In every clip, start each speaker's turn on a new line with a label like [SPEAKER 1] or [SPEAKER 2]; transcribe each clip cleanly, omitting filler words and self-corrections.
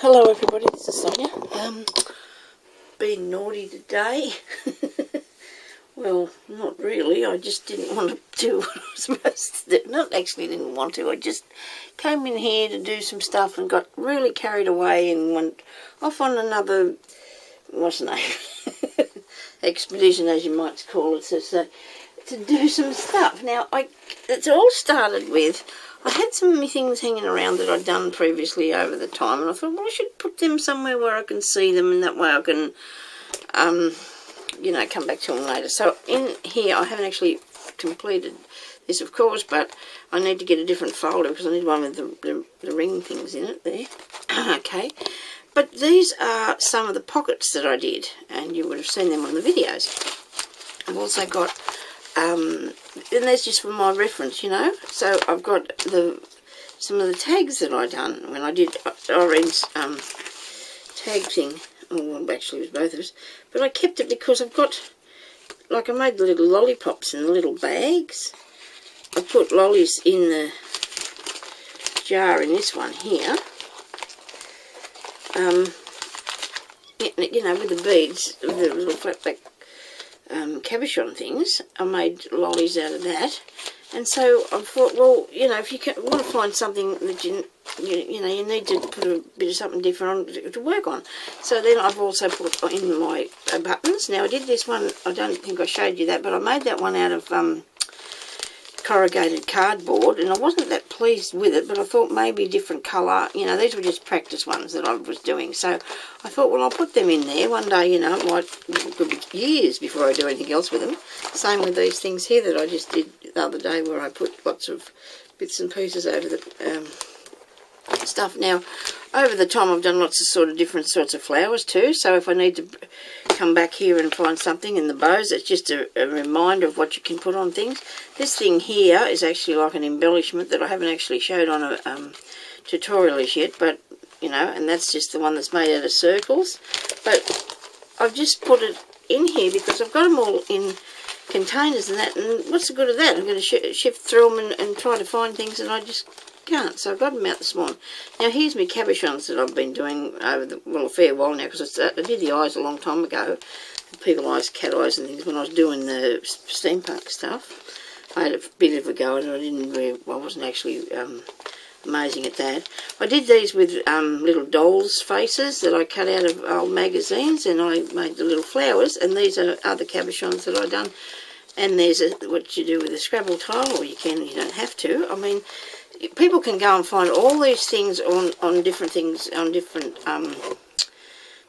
[SPEAKER 1] Hello everybody, this is Sonia. Being naughty today. Well, not really, I just didn't want to do what I was supposed to do. Not actually didn't want to, I just came in here to do some stuff and got really carried away and went off on another, what's the name, expedition as you might call it, to do some stuff. Now, it's all started with, I had some of my things hanging around that I'd done previously over the time, and I thought, well, I should put them somewhere where I can see them, and that way I can, you know, come back to them later. So in here, I haven't actually completed this, of course, but I need to get a different folder because I need one with the ring things in it there. Okay, but these are some of the pockets that I did, and you would have seen them on the videos. I've also got and that's just for my reference, you know. So I've got some of the tags that I done when I did Oren's tag thing. Oh, well, actually it was both of us, but I kept it because I've got, like, I made the little lollipops in the little bags. I put lollies in the jar in this one here. You know, with the beads, with the little flat back cabochon things, I made lollies out of that. And so I thought, well, you know, if you want to find something that you know, you need to put a bit of something different on to work on. So then I've also put in my buttons. Now I did this one, I don't think I showed you that, but I made that one out of corrugated cardboard, and I wasn't that pleased with it, but I thought maybe a different colour. You know, these were just practice ones that I was doing, so I thought, well, I'll put them in there one day. You know, it could be years before I do anything else with them. Same with these things here that I just did the other day, where I put lots of bits and pieces over the stuff. Now, over the time I've done lots of sort of different sorts of flowers too, so if I need to come back here and find something in the bows, it's just a reminder of what you can put on things. This thing here is actually like an embellishment that I haven't actually showed on a tutorial as yet, but you know, and that's just the one that's made out of circles. But I've just put it in here because I've got them all in containers and that, and what's the good of that? I'm going to shift through them and try to find things, and I just can't. So I got them out this morning. Now here's my cabochons that I've been doing over a fair while now, because I did the eyes a long time ago, people eyes, cat eyes and things, when I was doing the steampunk stuff. I had a bit of a go at it. I wasn't actually amazing at that. I did these with little dolls' faces that I cut out of old magazines, and I made the little flowers, and these are other cabochons that I done. And there's what you do with a Scrabble tile, or you don't have to. I mean, people can go and find all these things on different things, on different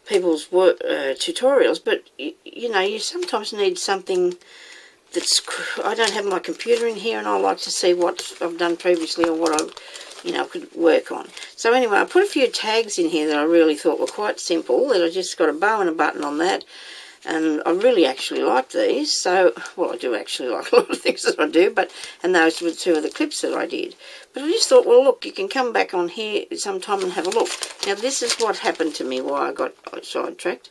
[SPEAKER 1] people's work, tutorials, but you know, you sometimes need something that's, I don't have my computer in here, and I like to see what I've done previously, or what I could work on. So anyway, I put a few tags in here that I really thought were quite simple, that I just got a bow and a button on that. And I really actually like these, so, well, I do actually like a lot of things that I do, and those were two of the clips that I did. But I just thought, well, look, you can come back on here sometime and have a look. Now, this is what happened to me, why I got sidetracked.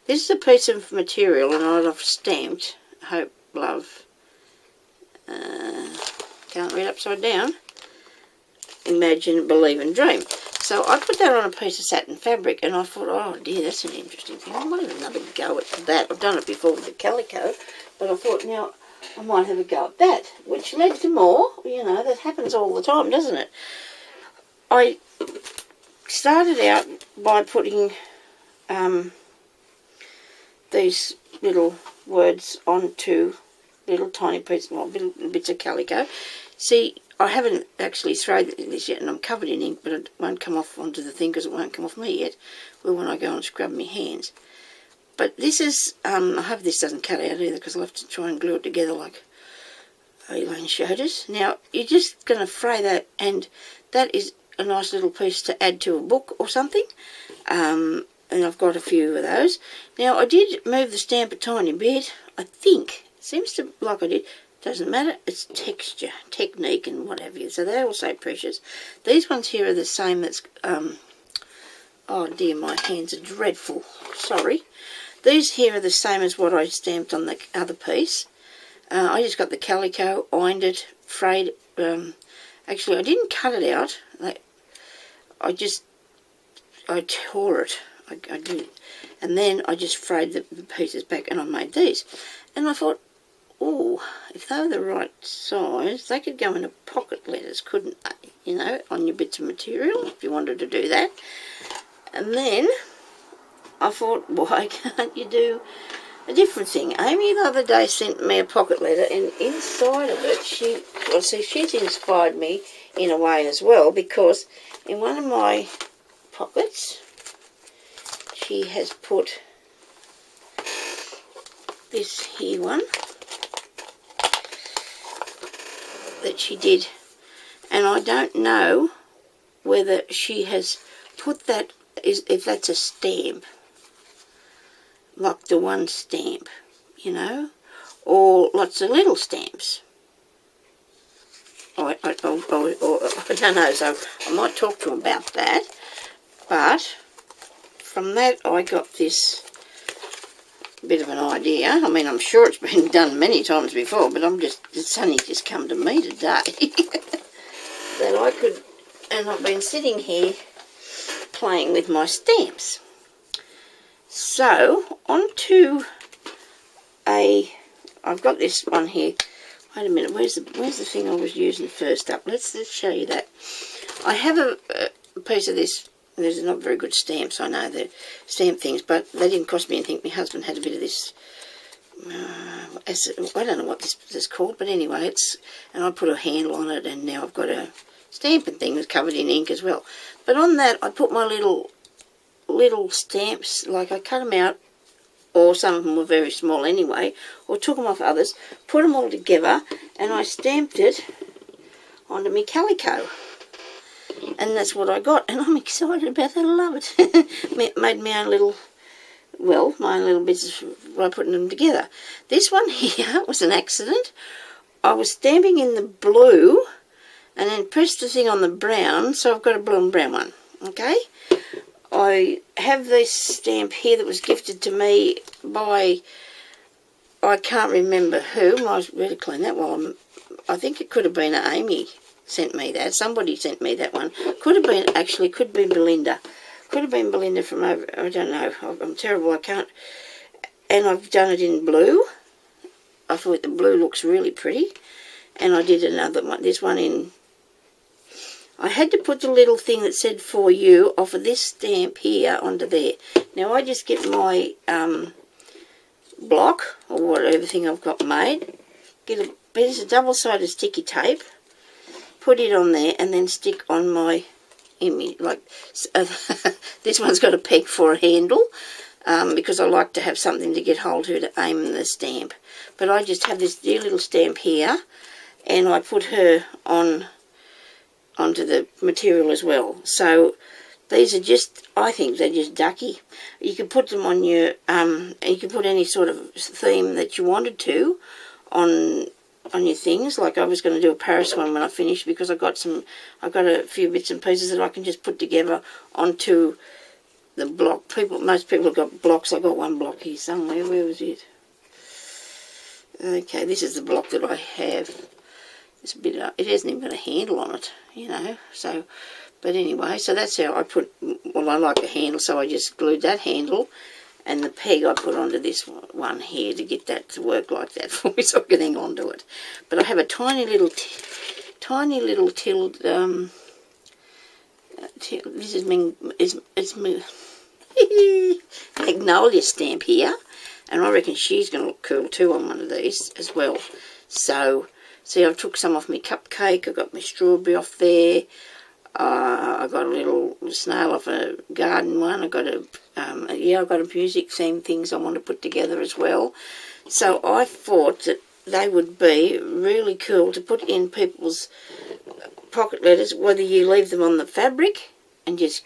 [SPEAKER 1] This is a piece of material, and I've stamped, hope, love, can't read upside down, imagine, believe and dream. So I put that on a piece of satin fabric, and I thought, oh dear, that's an interesting thing. I might have another go at that. I've done it before with the calico, but I thought, now, I might have a go at that, which led to more. You know, that happens all the time, doesn't it? I started out by putting these little words onto little tiny pieces, well, little bits of calico. See, I haven't actually thrown this yet, and I'm covered in ink, but it won't come off onto the thing because it won't come off me yet. Well, when I go and scrub my hands. But this is, I hope this doesn't cut out either, because I'll have to try and glue it together like Elaine showed us. Now, you're just going to fray that, and that is a nice little piece to add to a book or something. And I've got a few of those. Now, I did move the stamp a tiny bit, I think. It seems to, like I did. Doesn't matter, it's texture, technique and what have you, so they're also precious. These ones here are the same as, oh dear, my hands are dreadful, sorry. These here are the same as what I stamped on the other piece. I just got the calico, ironed it, frayed, actually I didn't cut it out, I just I tore it. I did. And then I just frayed the pieces back and I made these. And I thought, oh, if they were the right size, they could go into pocket letters, couldn't they? You know, on your bits of material, if you wanted to do that. And then I thought, why can't you do a different thing? Amy the other day sent me a pocket letter, and inside of it, she's inspired me in a way as well, because in one of my pockets, she has put this here one that she did, and I don't know whether she has put that, if that's a stamp, like the one stamp, you know, or lots of little stamps. I don't know, so I might talk to him about that. But from that I got this bit of an idea. I mean, I'm sure it's been done many times before, but it's only just come to me today that I could, and I've been sitting here playing with my stamps. So, onto I've got this one here. Wait a minute, where's the thing I was using first up? Let's show you that. I have a piece of this. There's not very good stamps, I know, they're stamp things, but they didn't cost me anything. My husband had a bit of this, I don't know what this is called, but anyway, and I put a handle on it, and now I've got a stamping thing that's covered in ink as well. But on that, I put my little stamps, like I cut them out, or some of them were very small anyway, or took them off others, put them all together, and I stamped it onto my calico. And that's what I got, and I'm excited about that. I love it. Made my own little, my own little bits by putting them together. This one here was an accident. I was stamping in the blue, and then pressed the thing on the brown, so I've got a blue and brown one. Okay? I have this stamp here that was gifted to me by, I can't remember who. I was really clean that while I think it could have been Amy sent me that. Somebody sent me that one. Could have been, actually, could be Belinda. Could have been Belinda from over, I don't know. I'm terrible, I can't. And I've done it in blue. I thought the blue looks really pretty. And I did another one, this one in, I had to put the little thing that said "for you" off of this stamp here onto there. Now I just get my block, or whatever thing I've got made, get a piece of double-sided sticky tape, put it on there, and then stick on my image. Like this one's got a peg for a handle, because I like to have something to get hold to aim the stamp. But I just have this dear little stamp here, and I put her onto the material as well. So these are just, I think they're just ducky. You can put them on your, you can put any sort of theme that you wanted to on your things. Like I was going to do a Paris one when I finished, because I got a few bits and pieces that I can just put together onto the block. Most people have got blocks. I got one block here somewhere. Where was it? Okay, this is the block that I have. It's a bit, it hasn't even got a handle on it, you know, so, but anyway, so that's how I put, well, I like a handle, so I just glued that handle, and the peg I put onto this one here to get that to work like that for me, so I can hang on to it. But I have a tiny little tilled, this is magnolia stamp here, and I reckon she's going to look cool too on one of these as well. So, see, I took some off my cupcake, I got my strawberry off there, I got a little snail off a garden one, I got I've got a music theme things I want to put together as well. So I thought that they would be really cool to put in people's pocket letters, whether you leave them on the fabric and just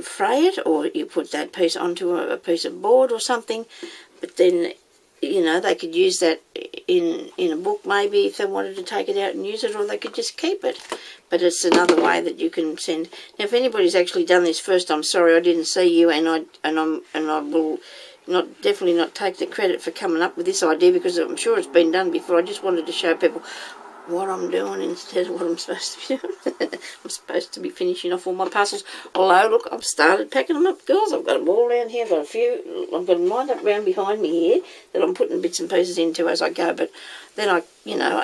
[SPEAKER 1] fray it, or you put that piece onto a piece of board or something. But then, you know, they could use that in a book maybe if they wanted to take it out and use it, or they could just keep it. But it's another way that you can send. Now, if anybody's actually done this first, I'm sorry I didn't see you, and I will definitely not take the credit for coming up with this idea, because I'm sure it's been done before. I just wanted to show people what I'm doing instead of what I'm supposed to be doing. I'm supposed to be finishing off all my parcels. Although, look, I've started packing them up, girls. I've got them all down here. I've got a few. I've got them lined up round behind me here that I'm putting bits and pieces into as I go. But then I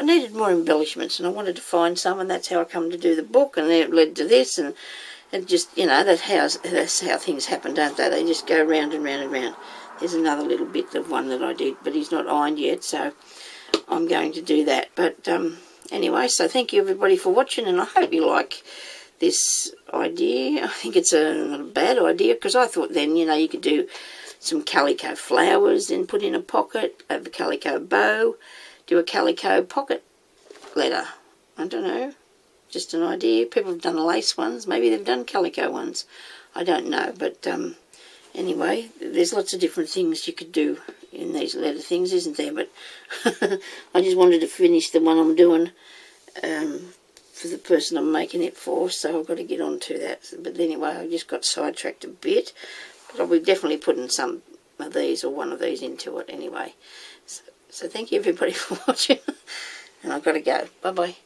[SPEAKER 1] needed more embellishments, and I wanted to find some, and that's how I come to do the book, and it led to this, and just, that's how things happen, don't they? They just go round and round and round. There's another little bit of one that I did, but he's not ironed yet, so I'm going to do that. But anyway, so thank you everybody for watching, and I hope you like this idea. I think it's not a bad idea, because I thought then, you could do some calico flowers, then put in a pocket, have a calico bow, do a calico pocket letter. I don't know, just an idea. People have done lace ones, maybe they've done calico ones. I don't know, but anyway, there's lots of different things you could do in these letter things, isn't there? But I just wanted to finish the one I'm doing for the person I'm making it for, so I've got to get on to that. But anyway, I just got sidetracked a bit, but I'll be definitely putting some of these or one of these into it anyway. So thank you everybody for watching, and I've got to go. Bye-bye.